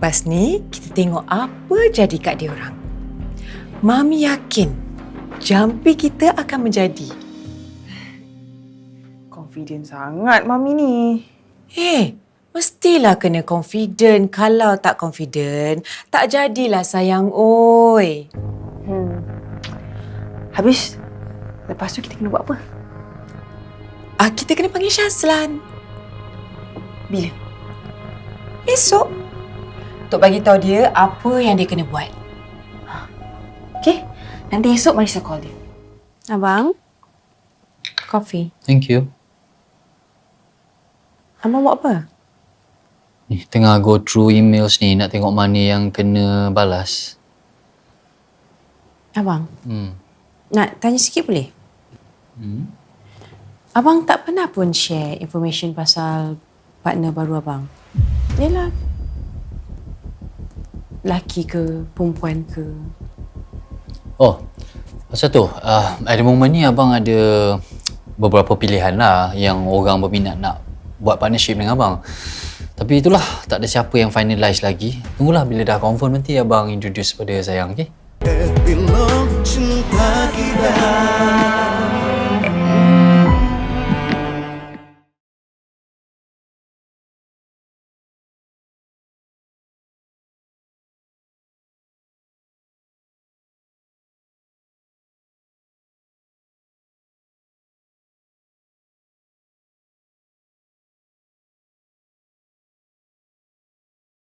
Lepas ni, kita tengok apa jadi kat dia orang. Mami yakin jampi kita akan menjadi. Confident sangat Mami ni. Mestilah kena confident. Kalau tak confident, tak jadilah sayang, oi. Habis, lepas tu kita kena buat apa? Kita kena panggil Syazlan. Bila? Esok. Untuk bagi tahu dia apa yang dia kena buat. Okay, nanti esok Marisa call dia. Abang, coffee. Thank you. Abang buat apa? Ni, tengah go through emails ni nak tengok mana yang kena balas. Abang, nak tanya sikit boleh? Hmm? Abang tak pernah pun share information pasal partner baru abang. Yelah, lelaki ke, perempuan ke. Oh, pasal tu, at the moment ni abang ada beberapa pilihan lah yang orang berminat nak buat partnership dengan abang. Tapi itulah, tak ada siapa yang finalize lagi. Tunggulah bila dah confirm nanti abang introduce pada sayang, okay? Epilog cinta kita.